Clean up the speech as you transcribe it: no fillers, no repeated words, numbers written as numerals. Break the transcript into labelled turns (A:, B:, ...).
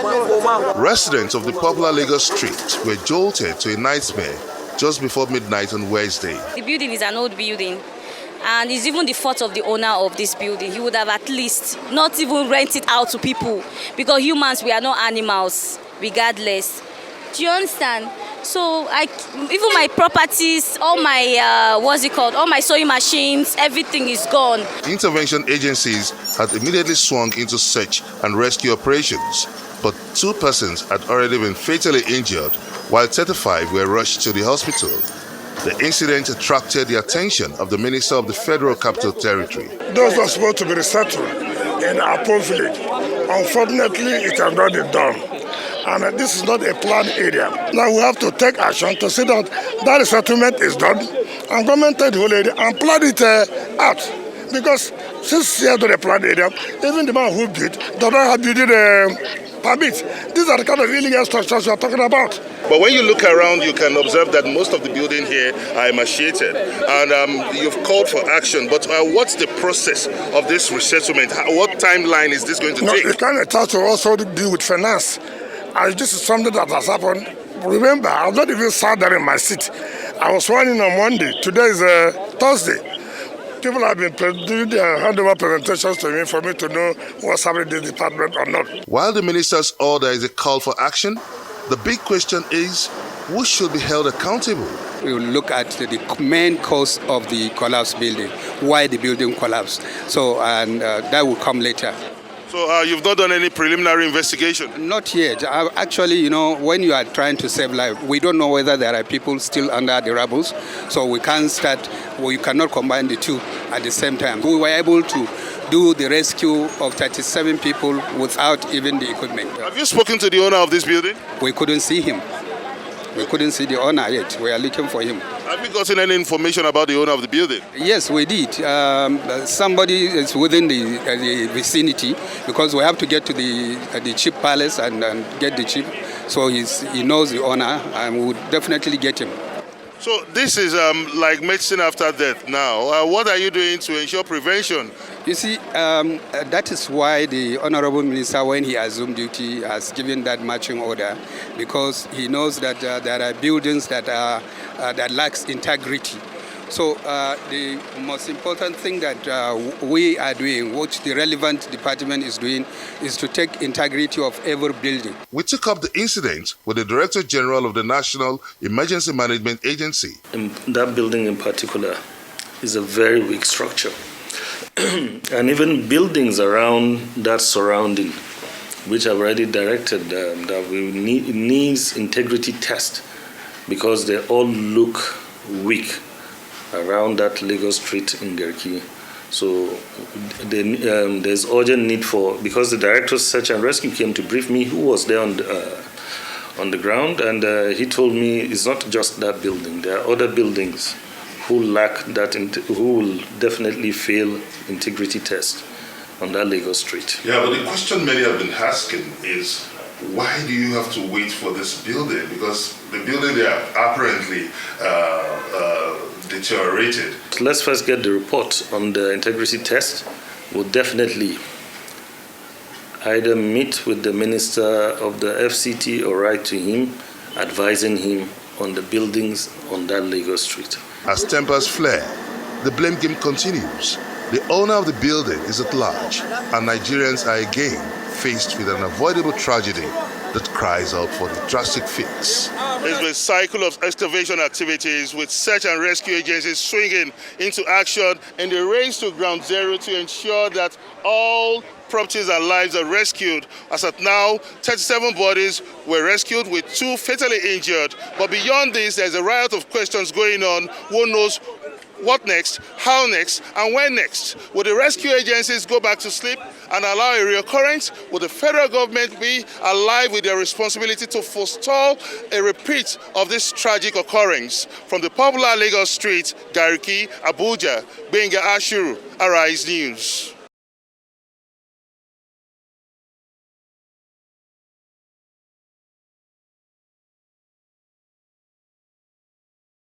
A: Residents of the popular Lagos street were jolted to a nightmare just before midnight on Wednesday.
B: The building is an old building, and it's even the fault of the owner of this building. He would have at least not even rent it out to people, because humans, we are not animals, regardless. Do you understand? So even my properties, all my all my sewing machines, everything is gone.
A: Intervention agencies had immediately swung into search and rescue operations, but 2 persons had already been fatally injured, while 35 were rushed to the hospital. The incident attracted the attention of the Minister of the Federal Capital Territory.
C: Those are supposed to be resettled in our poor village. Unfortunately, it has not been done. And this is not a planned area. Now we have to take action to see that that resettlement is done and government take the whole area and plan it out. Because since here to the planned area, even the man who built does not have building permit. These are the kind of illegal structures we are talking about.
A: But when you look around, you can observe that most of the building here are emaciated, and you've called for action. But what's the process of this resettlement? What timeline is this going to take?
C: It can attach to also deal with finance. And this is something that has happened. Remember, I was not even sat there in my seat. I was sworn in on Monday. Today is Thursday. People have been doing their handover presentations to me for me to know what's happening in this department or not.
A: While the minister's order is a call for action, the big question is, who should be held accountable?
D: We will look at the main cause of the collapse building, why the building collapsed. So, and that will come later.
A: So you've not done any preliminary investigation?
D: Not yet. Actually, when you are trying to save life, we don't know whether there are people still under the rubble. So we cannot combine the two at the same time. We were able to do the rescue of 37 people without even the equipment.
A: Have you spoken to the owner of this building?
D: We couldn't see him. We couldn't see the owner yet. We are looking for him.
A: Have you gotten any information about the owner of the building?
D: Yes, we did. Somebody is within the vicinity, because we have to get to the chief palace and get the chief. So he knows the owner, and we would definitely get him.
A: So this is like medicine after death now. What are you doing to ensure prevention?
D: You see, that is why the Honorable Minister, when he assumed duty, has given that marching order, because he knows that there are buildings that lacks integrity. So the most important thing that we are doing, which the relevant department is doing, is to take integrity of every building.
A: We took up the incident with the Director General of the National Emergency Management Agency.
E: That building in particular is a very weak structure. And even buildings around that surrounding, which I've already directed that we needs integrity test, because they all look weak around that Lagos street in Garki. So there's urgent need for, because the Director of Search and Rescue came to brief me, who was there on the ground, and he told me it's not just that building. There are other buildings who lack that, who will definitely fail integrity test on that Lagos street.
A: Yeah, but the question many have been asking is, why do you have to wait for this building? Because the building they are apparently deteriorated.
E: Let's first get the report on the integrity test. We'll definitely either meet with the Minister of the FCT or write to him, advising him on the buildings on that Lagos street.
A: As tempers flare, the blame game continues. The owner of the building is at large, and Nigerians are again faced with an unavoidable tragedy that cries out for the drastic fix. It's been a cycle of excavation activities with search and rescue agencies swinging into action in the race to ground zero to ensure that all properties and lives are rescued. As at now, 37 bodies were rescued with 2 fatally injured. But beyond this, there's a riot of questions going on. Who knows what next, how next, and when next? Will the rescue agencies go back to sleep and allow a reoccurrence? Will the federal government be alive with their responsibility to forestall a repeat of this tragic occurrence? From the popular Lagos street, Garki, Abuja, Benga Ashuru, Arise News.